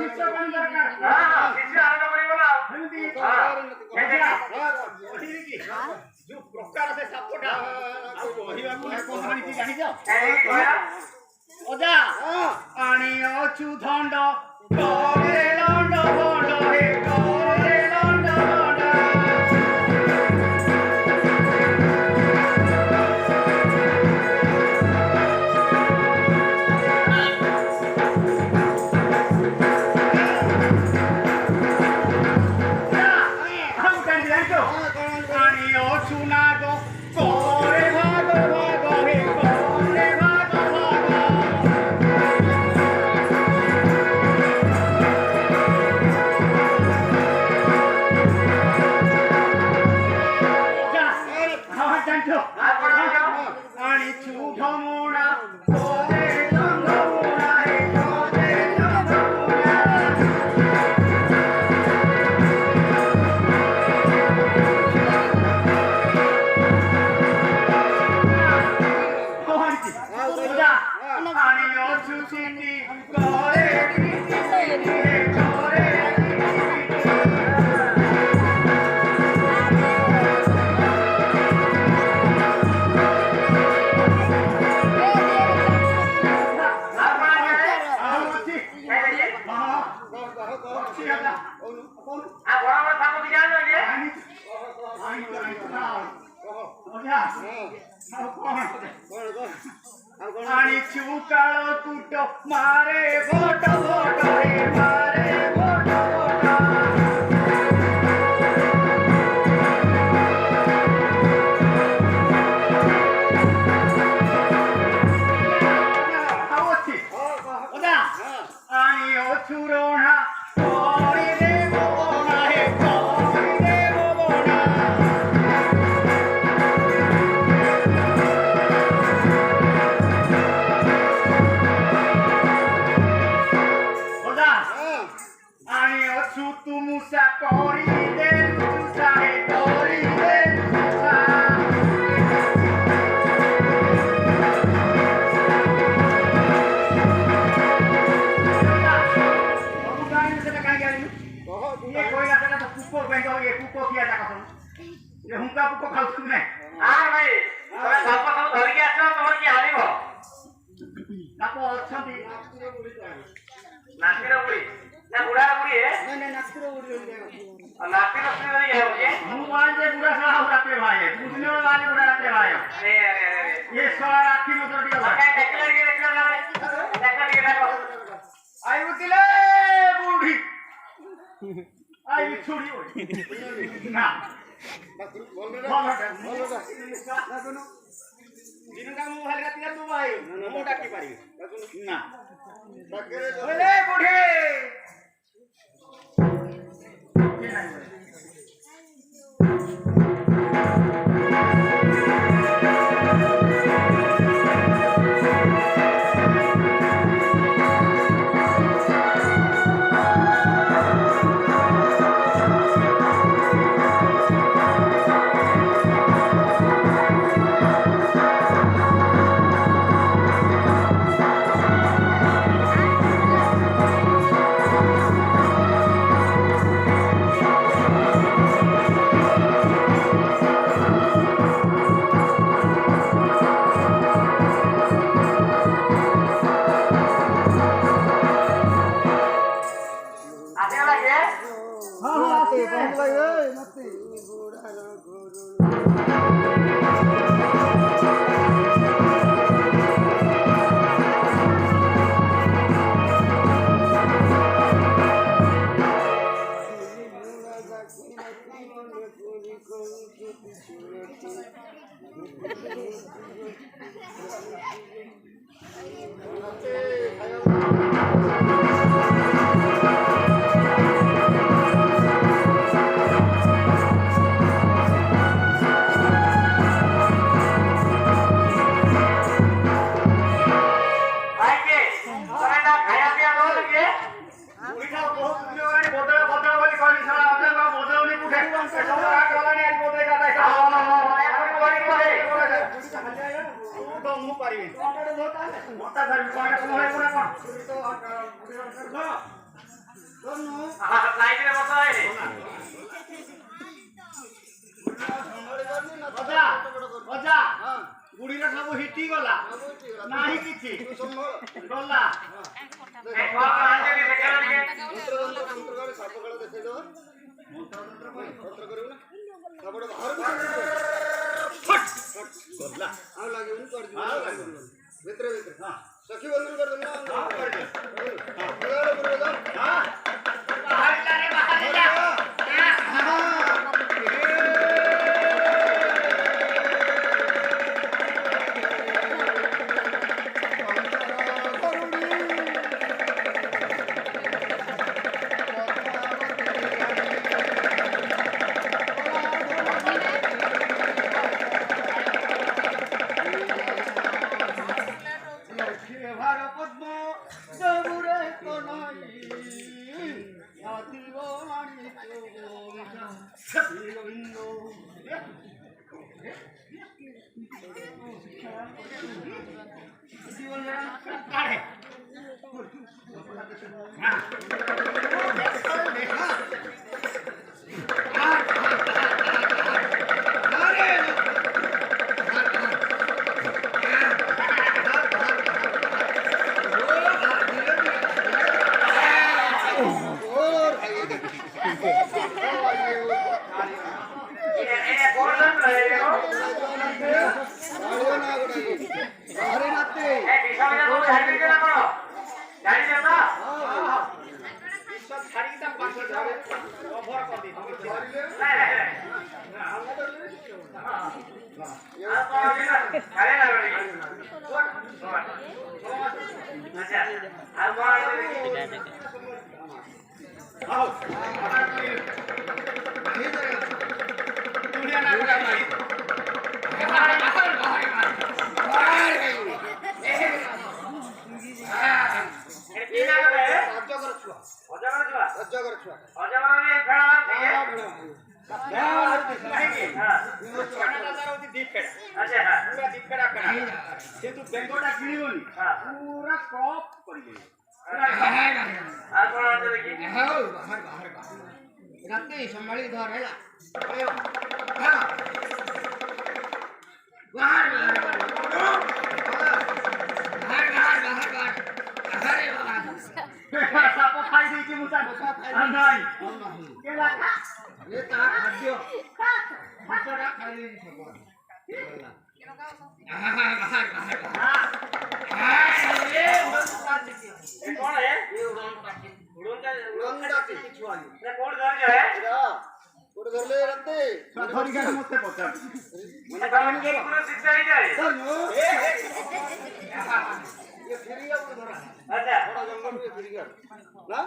ଶିଷ୍ୟ ପାଇଁ ଦରକାର ହଁ ଶିଷ୍ୟ ଆରମ୍ଭ କରିବ ନା ଏମିତି ଯୋଉ ପ୍ରକାର ସେ ସାପଟା ଆଉ କହିବାକୁ କଣ ଆଣିଛି ଜାଣିଛ? ଅଜା ଆଣି ଅଛୁ ଧଣ୍ଡ କରେ ଲଣ୍ଡ ଭଣ୍ଡ ହେ କରେ ଲଣ୍ଡ ଭଣ୍ଡ ଆଣି ଅଛୁ ନାଗ କରେ ଭାଗ ଭାଗ ହେ କରେ ଭାଗ ଭାଗ आणि चूढमुणा कोरे लंगमुणा हे कोरे लंगमुणा आणि अचू चिंडी कोरे टिटी हे कोरे आणि चुकाळ कुट मारे भोट भोट हे मारे भोट भोट आणि अचुरोणा कोरी देव बोणा हे कोरी देव बोणा आणि अचू तू मुसा कोरी देव तुझा हे कोरी देव तुझा ये कोई ऐसा ना तो कुको बेंगो ये कुको किया जाता है ये हुंका कुको खाऊ तुमने हां भाई तमे साप सब धर के आछो तमर की हारिबो ताको अछंती नासिर बुड़ी ना बुढ़ा बुड़ी है नहीं नासिर बुड़ी नासिर बुड़ी है ये हम वाले बुढ़ा साला हो रखे भाई है पूछने वाले बुढ़ा रखे भाई अरे अरे अरे ये साला राखी में तो दिया काय टकलर के देखो आई उतिले बूढ़ी आई छोड़ी हो ना जिनका मुंह हल्का तिला तू भाई मुंह डाकी पारी ना ओले बूढ़े ଲାଇନରେ ବସ ଭାଇ ଅଜା ଅଜା ଗୁଡିର ସବୁ ହିଟି ଗଲା ନାହିଁ କିଛି ଗଲା सखी बंधन कर देना पूरा क्रॉप कर राते संभाली धर है साप खाई दी मुसा नहीं केला ये ता खाद्य मसरा खाई दी सब कौन है ये उड़न का छुआली ये कौन धर जो है कोड धर ले रते धरी के मते पचा मैंने काम के पूरा शिक्षा ही जाए सर नो ये फिरिया को धरा अच्छा बड़ा जंगल में फिरिया ना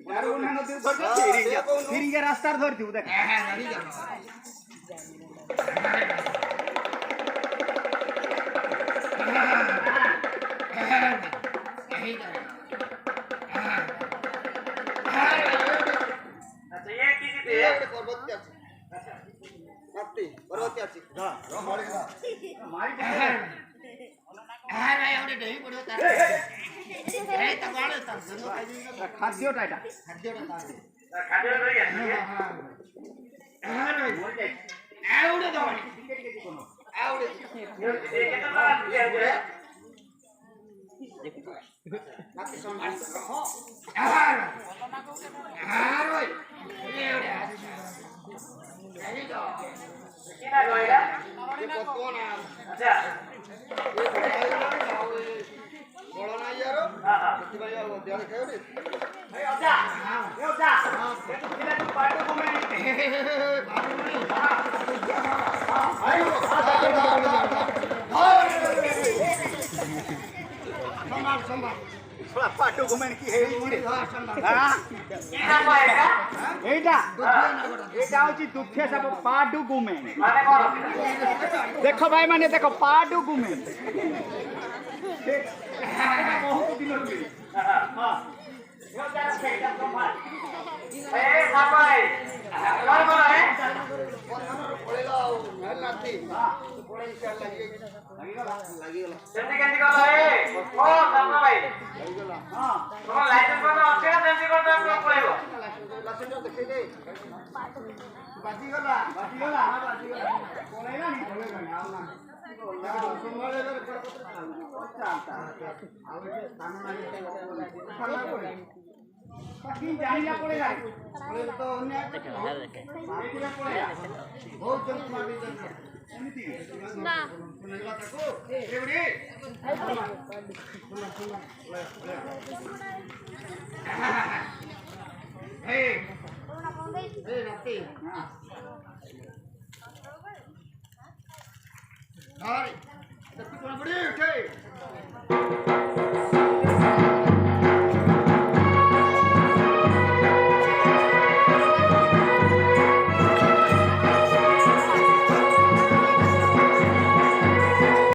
यार उन्हें नदी धर के फिरिया रास्ता धर दिउ देख धरी जा अच्छा ये किसी दे पर्वत আছে আচ্ছা রাতে पर्वत আছে हां মারি না मारी दे भाई हमने नहीं पड़ो तार ए त बाळ त खाद्यटा এটা खाद्यटा तार खाद्य लग गया हां भाई बोल जाए आवडे तो टिकट के कोनो आवडे ये कितना बार किया है नाते संभाल हो हां भाई ये आवडे नहीं तो कितना होएगा ये पतवा ना अच्छा ये बड़ा ना यार हां हां भाई यार ध्यान रखो रे ए ओजा ए ओजा किला तू पाटो को मैं संभाल संभाल थोड़ा पाटो को मैं की है रे हां कितना होएगा এইটা এটা হচ্ছে দুঃখে সব পাডু গুমে माने कौन দেখো ভাই মানে দেখো পাডু গুমে বহুত দিন হল হ্যাঁ यो जरा खेटा संभाल ए सापाई कौन है पड़ेगा नाती हां पड़े ସେମିତି କେମିତି କଲ ଭାଇ? ଓ ସପନ ଭାଇ ହଁ ତମ ଲାଇସେନ୍ସ କଣ ଅଛି ନା ସେମିତି କଣ ପଳେଇବ? ବାଜିଗଲା ବାଜିଗଲା ହଁ ବାଜିଗଲା ପଳେଇଲାନି ପଳେଇଲାନି ଆଉ ନାହିଁ ଜାଣିଲା ପଳେଇଲା ପଳେଇଲା ତ ଅନ୍ୟ ପଳେଇଲା ବହୁତ ଜଲ୍ଦି ମାରି ଏମିତି ନା ଶୁଣିଲା ତାକୁ ଏଉଡ଼ି ହେ ହେ ରାତି ହଁ Rồi, tập cái con đi, chơi.